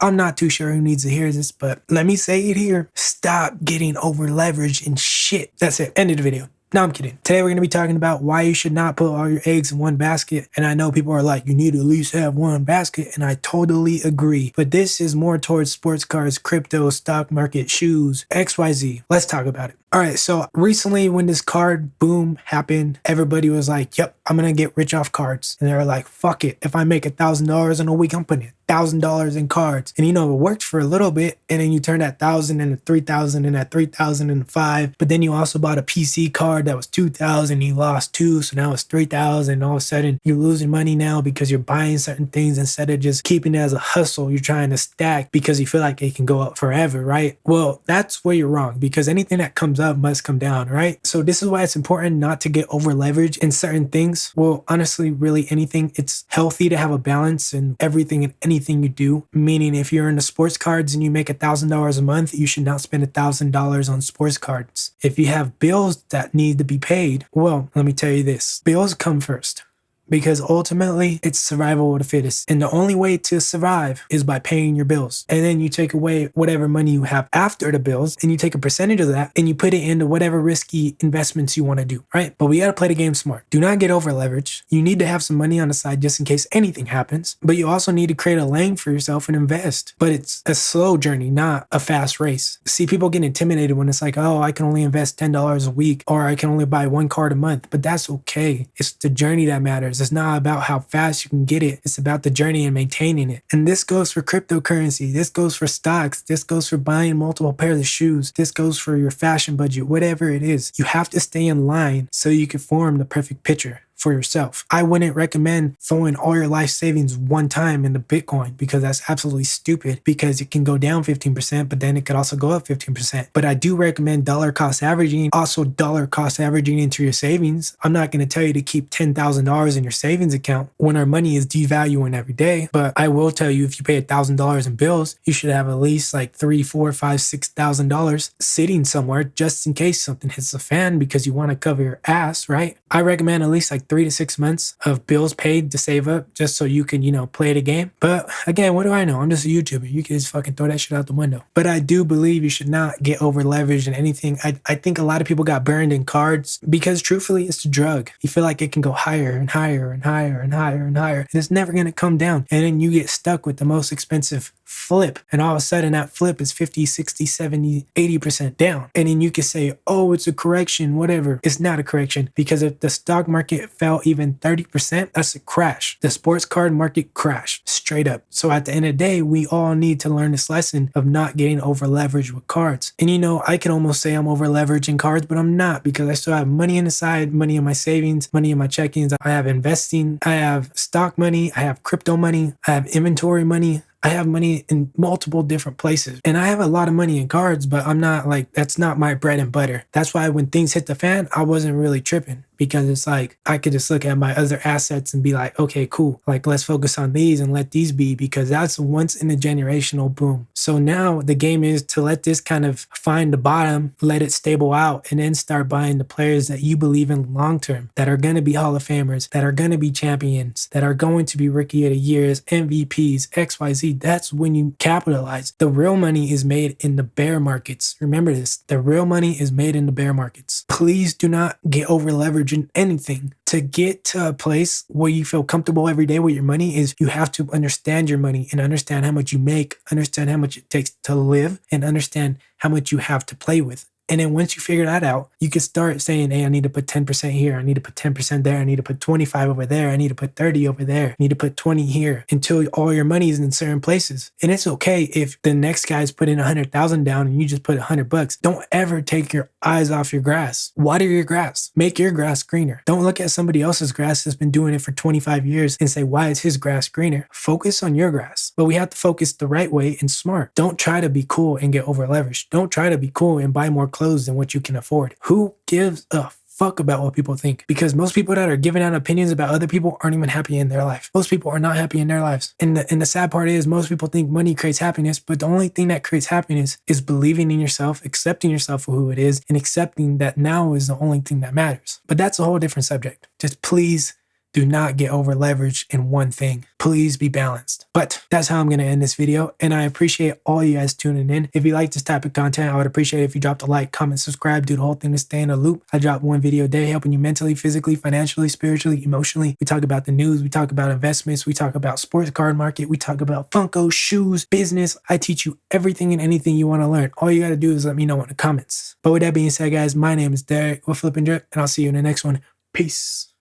I'm not too sure who needs to hear this, but let me say it here. Stop getting over leveraged and shit. That's it. End of the video. No, I'm kidding. Today we're going to be talking about why you should not put all your eggs in one basket. And I know people are like, you need to at least have one basket. And I totally agree. But this is more towards sports cars, crypto, stock market, shoes, XYZ. Let's talk about it. All right, so recently when this card boom happened, everybody was like, yep, I'm going to get rich off cards. And they were like, fuck it. If I make $1,000 in a week, I'm putting $1,000 in cards. And it worked for a little bit. And then you turn that 1,000 into 3,000 and that 3,000 into 5. But then you also bought a PC card that was 2,000. You lost 2. So now it's 3,000. And all of a sudden you're losing money now because you're buying certain things instead of just keeping it as a hustle. You're trying to stack because you feel like it can go up forever, right? Well, that's where you're wrong, because anything that comes up must come down, right? So this is why it's important not to get over leveraged in certain things. Well, honestly, really anything. It's healthy to have a balance in everything and anything you do. Meaning if you're into sports cards and you make $1,000 a month, you should not spend $1,000 on sports cards. If you have bills that need to be paid, well, let me tell you this, bills come first. Because ultimately, it's survival of the fittest. And the only way to survive is by paying your bills. And then you take away whatever money you have after the bills, and you take a percentage of that, and you put it into whatever risky investments you want to do, right? But we got to play the game smart. Do not get over leveraged. You need to have some money on the side just in case anything happens. But you also need to create a lane for yourself and invest. But it's a slow journey, not a fast race. See, people get intimidated when it's like, oh, I can only invest $10 a week, or I can only buy one card a month. But that's okay. It's the journey that matters. It's not about how fast you can get it. It's about the journey and maintaining it. And this goes for cryptocurrency. This goes for stocks. This goes for buying multiple pairs of shoes. This goes for your fashion budget, whatever it is. You have to stay in line so you can form the perfect picture for yourself. I wouldn't recommend throwing all your life savings one time into Bitcoin, because that's absolutely stupid, because it can go down 15%, but then it could also go up 15%. But I do recommend dollar cost averaging, also dollar cost averaging into your savings. I'm not going to tell you to keep $10,000 in your savings account when our money is devaluing every day. But I will tell you, if you pay $1,000 in bills, you should have at least like $3,000, $4,000, $5,000, $6,000 sitting somewhere just in case something hits the fan, because you want to cover your ass, right? I recommend at least like 3 to 6 months of bills paid to save up, just so you can, play the game. But again, what do I know? I'm just a YouTuber. You can just fucking throw that shit out the window. But I do believe you should not get over leveraged in anything. I think a lot of people got burned in cards because truthfully, it's a drug. You feel like it can go higher and higher and higher and higher and higher, and it's never going to come down. And then you get stuck with the most expensive flip, and all of a sudden that flip is 50, 60, 70, 80% down. And then you can say, oh, it's a correction, whatever. It's not a correction, because if the stock market fell even 30%, that's a crash. The sports card market crashed straight up. So at the end of the day, we all need to learn this lesson of not getting over leveraged with cards. And I can almost say I'm over leveraged in cards, but I'm not, because I still have money on the side, money in my savings, money in my checkings. I have investing, I have stock money, I have crypto money, I have inventory money. I have money in multiple different places, and I have a lot of money in cards, but I'm not like, that's not my bread and butter. That's why when things hit the fan, I wasn't really tripping, because it's like, I could just look at my other assets and be like, okay, cool. Like, let's focus on these and let these be, because that's a once in a generational boom. So now the game is to let this kind of find the bottom, let it stable out, and then start buying the players that you believe in long-term, that are going to be Hall of Famers, that are going to be champions, that are going to be Rookie of the Years, MVPs, XYZ. That's when you capitalize. The real money is made in the bear markets. Remember this. The real money is made in the bear markets. Please do not get over leveraged in anything. To get to a place where you feel comfortable every day with your money is you have to understand your money and understand how much you make, understand how much it takes to live, and understand how much you have to play with. And then once you figure that out, you can start saying, hey, I need to put 10% here. I need to put 10% there. I need to put 25 over there. I need to put 30 over there. I need to put 20 here, until all your money is in certain places. And it's okay if the next guy's putting 100,000 down and you just put $100. Don't ever take your eyes off your grass. Water your grass. Make your grass greener. Don't look at somebody else's grass that's been doing it for 25 years and say, why is his grass greener? Focus on your grass. But we have to focus the right way and smart. Don't try to be cool and get over leveraged. Don't try to be cool and buy more clothes than what you can afford. Who gives a fuck about what people think? Because most people that are giving out opinions about other people aren't even happy in their life. Most people are not happy in their lives. And the sad part is, most people think money creates happiness, but the only thing that creates happiness is believing in yourself, accepting yourself for who it is, and accepting that now is the only thing that matters. But that's a whole different subject. Just please Do not get over leveraged in one thing. Please be balanced. But that's how I'm going to end this video. And I appreciate all you guys tuning in. If you like this type of content, I would appreciate it if you dropped a like, comment, subscribe, do the whole thing to stay in a loop. I drop one video a day helping you mentally, physically, financially, spiritually, emotionally. We talk about the news. We talk about investments. We talk about sports card market. We talk about Funko, shoes, business. I teach you everything and anything you want to learn. All you got to do is let me know in the comments. But with that being said, guys, my name is Derek with Flip and Drip, and I'll see you in the next one. Peace.